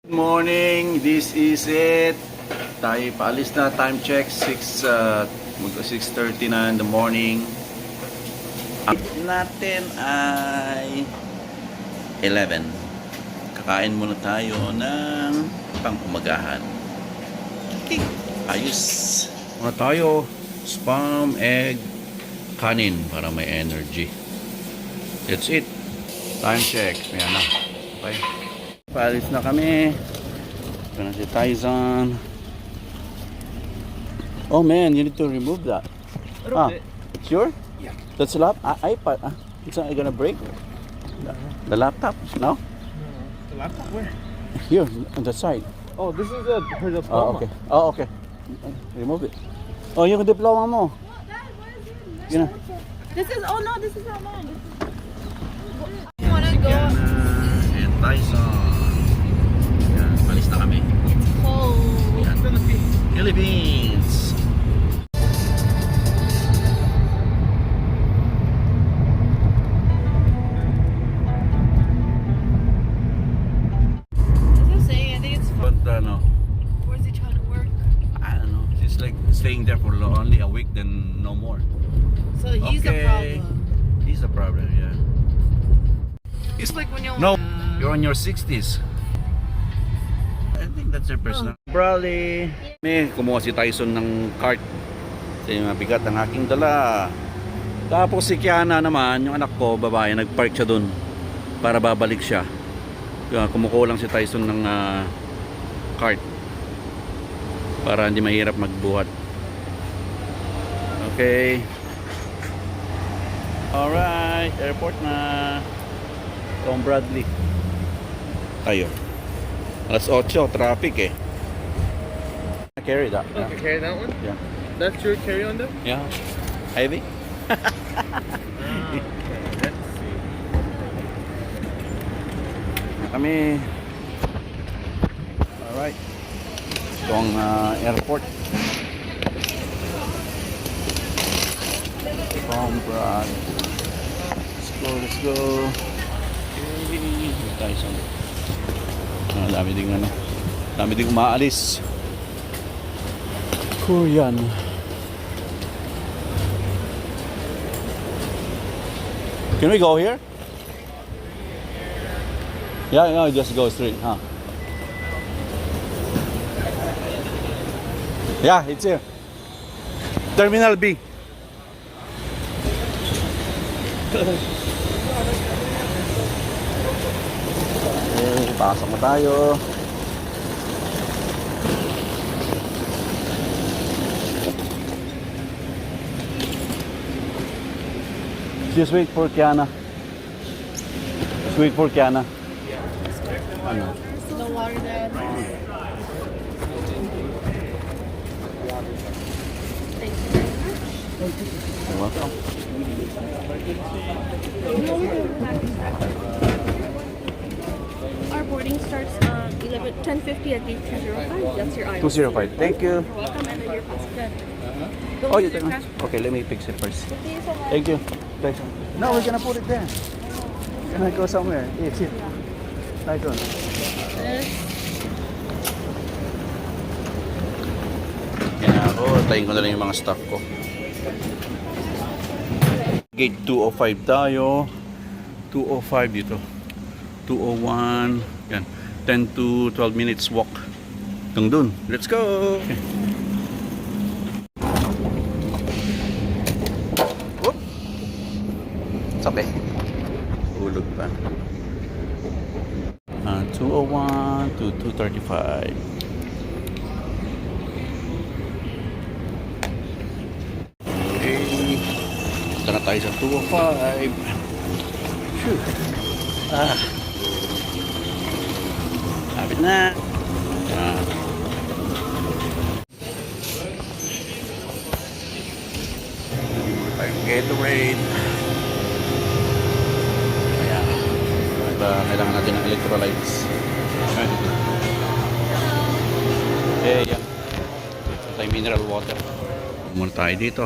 Good morning, this is it. Tayo paalis na, time check 6:30 na in the morning. Ang natin ay 11. Kakain muna tayo ng pang-umagahan. Okay, ayos. Muna tayo, spam, egg, kanin para may energy. That's it. Time check. Ayan na. Okay. Paalis na kami. Ito na si Tyson. Oh man, you need to remove that. Sure? Yeah. That's a iPad. It's not gonna break? The laptop? No? The laptop where? Here, on the side. Oh, this is the her diploma. Oh, okay. Oh, okay. Remove it. Oh, yung diploma mo. You know. This is not mine. I wanna go. And Tyson. Yan, palis na kami. It's cold. Yan. Philippines. As I'm saying, I think it's fun. But no, Where's he trying to work? I don't know. She's like staying there for only a week, then no more. So he's the problem. He's the problem, yeah. It's like when you're No, you're in your 60s. I think that's your personal. Brawley. May kumuha si Tyson ng cart. Kasi mabigat ang aking dala. Tapos si Kiana naman, yung anak ko, babae, nagpark siya dun para babalik siya. Kaya kumukulang si Tyson ng cart para hindi mahirap magbuhat. Okay. Alright, airport na. Tom Bradley. Tayo. Alas 8, traffic eh. Carry that. Okay, carry that one. Yeah. That's your carry-on though. Yeah. Heavy? Okay, let's see. Kami. Alright. Ito ang airport. Tom Brad. Let's go. Tyson. Dami ding dami ding umaalis. Korean. Can we go here? Yeah, just go straight, huh? Yeah, it's here. Terminal B. Okay, pasok na tayo. Just wait for Kiana. Just wait for Kiana. Ano? The water there. You're welcome. Our boarding starts 10:50 at gate 205. That's your item. 205. Thank you. You're welcome, and then your passport. Oh, you take one? Okay, let me fix it first. Thank you. Tyson. No, we're gonna put it there. Can I go somewhere? It's here. Tyson. Yan ako. Tayin ko na lang yung mga stock ko. Gate 205 tayo. 205 dito. 201. Yan. 10 to 12 minutes walk. Hanggang dun. Let's go! Okay. Whoop! It's okay. Ulog pa. 201 to 235. Okay. Ito na tayo sa 205. Phew. Lapit na. Gatorade. Ayan. Kailangan natin ng electrolytes. Okay, yan. Ito tayo mineral water. Muna tayo dito.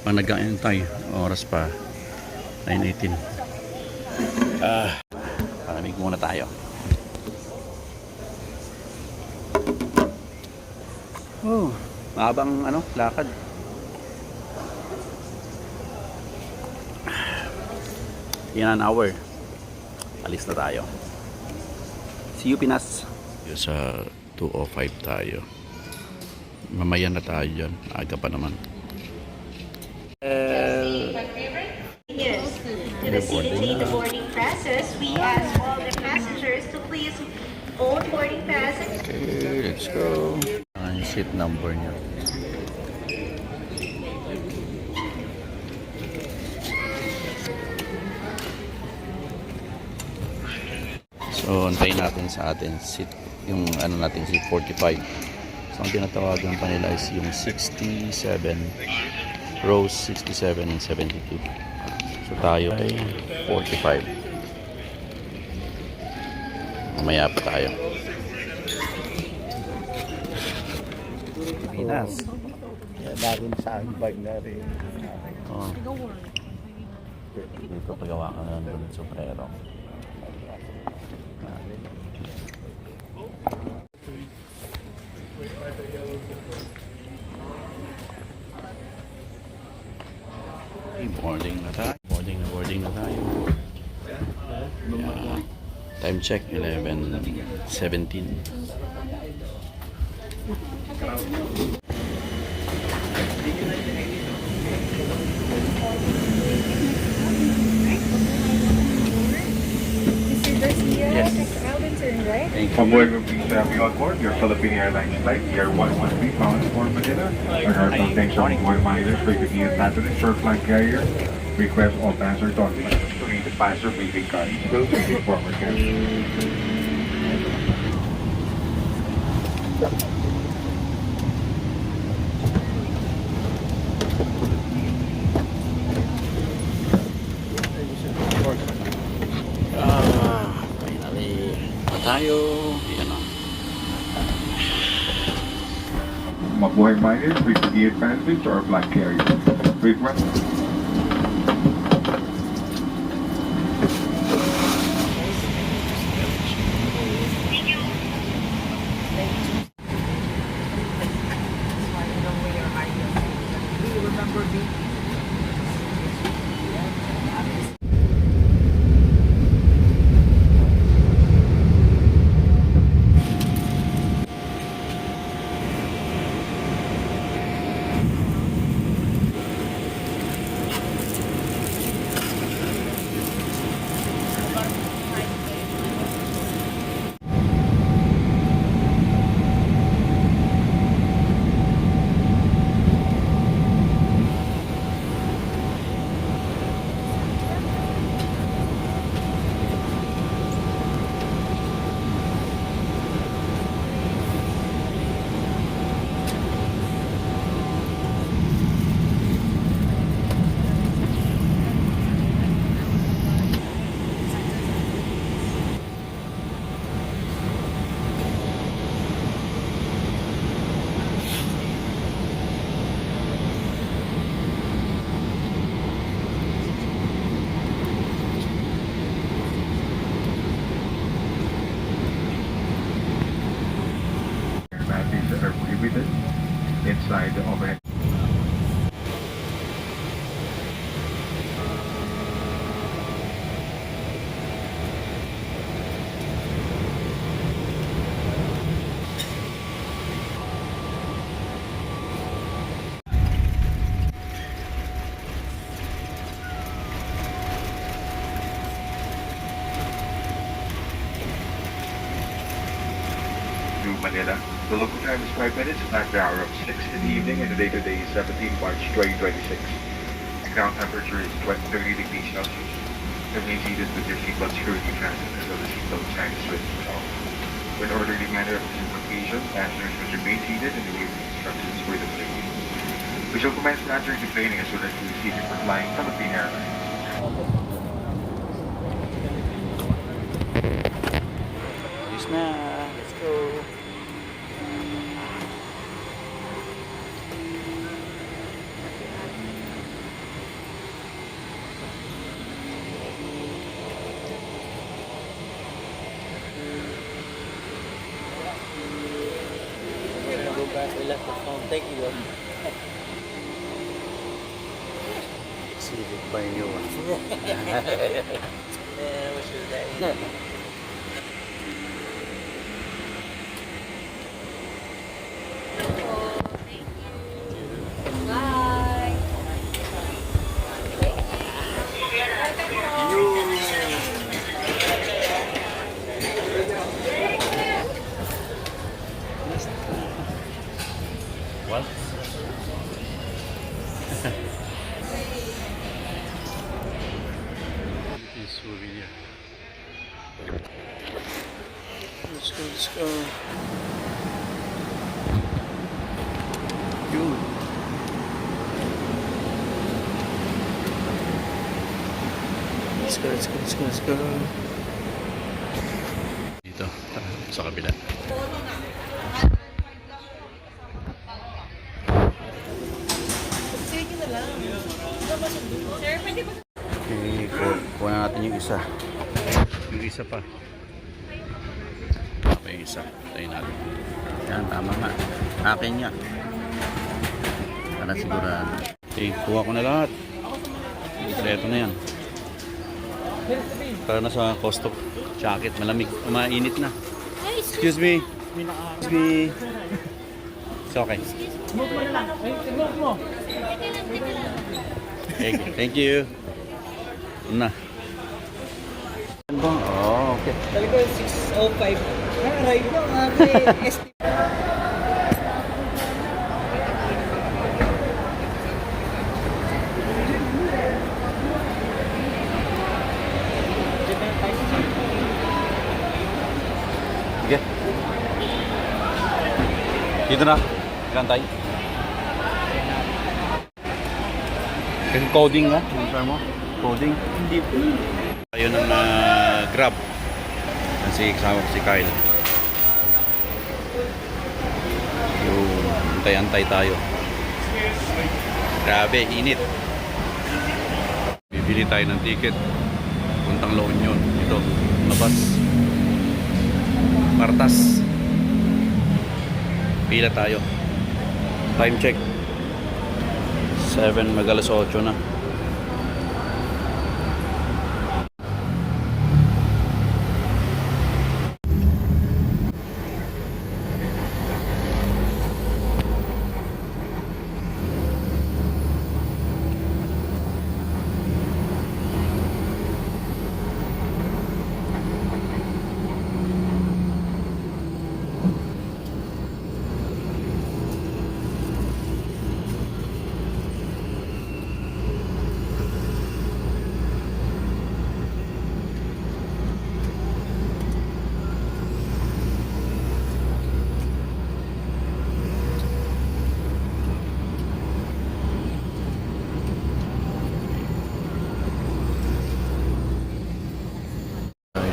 Pag nag-ain tayo, oras pa 9:18. Palamig muna tayo. Oh, mahabang ano, lakad. In an hour. Alis na tayo. See you, Pinas. Sa 2:05 tayo. Mamaya na tayo dyan. Aga pa naman. Yes. To facilitate the boarding process, we ask all the passengers to please own boarding pass. Okay, let's go. Ang seat number niya. So, antayin natin sa atin seat, yung ano natin, seat 45. So, ang tinatawagan pa nila is yung 67, rows 67 and 72. So, tayo ay 45. Mamaya pa tayo. Pinas. Darin sa aking bag na rin. Oh. Dito pagawa ka na doon sa sombrero. Boarding na tayo. Boarding na tayo. Yeah. Time check 11:17. Mr. Garcia, Yes. Robinson, right? Thank you. Convoy will be serving on board your Philippine Airlines flight Air 113 bound for Manila. Our aircraft of convoy miners for convenient passengers for flight carrier. Request all passenger documents to read the passenger briefing card. Will be forward carrier. Finally. Na tayo. Ayan o. Mabuhay miners for convenient passengers to our flight carrier. Request. Batteries that are prohibited inside the overhead. To Manila. The local time is 5 minutes at the hour of 6 in the evening, and the date today is 17 March 2026. The ground temperature is 30 degrees Celsius. Remain seated with your seatbelt security fastened until the seatbelt sign is switched off. In orderly manner of disembarkation, passengers must remain seated and await the instructions for the plane. We shall commence answering the training as soon as we receive it for flying Philippine Airlines. Alis na. Let's go. we left the phone. Thank you. Exhibit by you. Man, I wish you were there. Bye. What? This souvenir. Let's go, let's go. Yun. Let's go, let's go, let's go, let's go. Dito, tara, sa kabila. Sir, pwede ba? Okay, kuha na natin yung isa. Yung isa pa. Okay, yung isa. Tayo natin. Yan, tama nga. Akin nga. Para sigurado. Okay, kuha ko na lahat. Ito na yan. Para na sa costo jacket. Malamig. Mainit na. Excuse me. Excuse me. It's okay. Thank you. Na. Oh, okay. Talaga 605. Aray ko, ST. Sige. Dito na. Gantay. Yung coding nga. Yung term mo. Coding. Hindi po. Tayo ng Grab. Kasi kasama ko si Kyle. Yung antay-antay tayo. Grabe, init. Bibili tayo ng ticket. Puntang La Union. Ito, labas. Martas. Pila tayo. Time check. 7, mag-alas 8 na.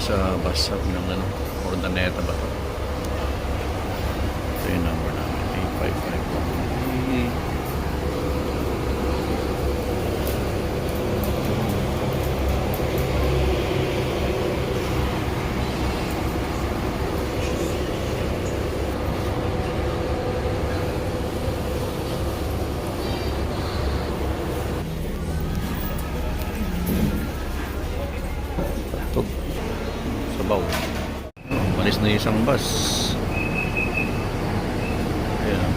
Sa bus stop ng Ordaneta ba? Ito yung number namin, 8551. Sabaw. Malis na isang bus. Ayan.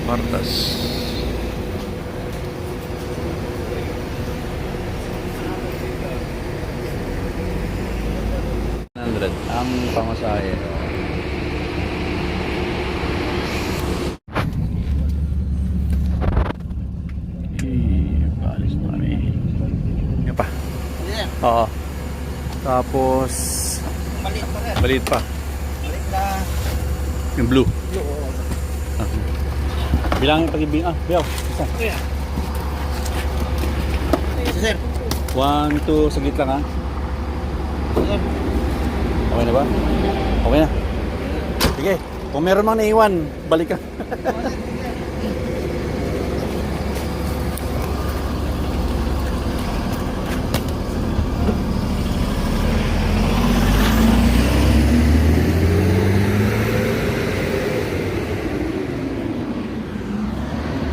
Martas. 100 ang pamasahe. Balis pa rin. Yan pa. Oo. Tapos balit pa. Yung blue. Bilangin pag-ibig. Biyaw. Isa. Sir. 1, 2, saglit lang ha. Okay na ba? Okay na. Sige. Kung meron mang naiwan, balik ka.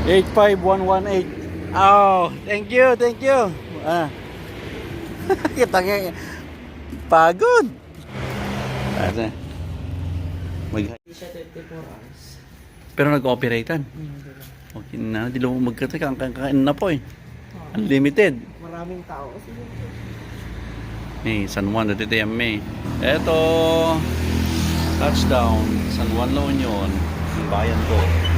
85118. Oh, thank you, thank you. Kita nga, pagod. Ano? Hindi siya 24 hours. Pero nag-operate-an. Okay na, di lang magkata, kakain na po eh. Unlimited. Maraming tao. May San Juan, dito yung may. Eto, touchdown, San Juan La Union, yung bayan ko.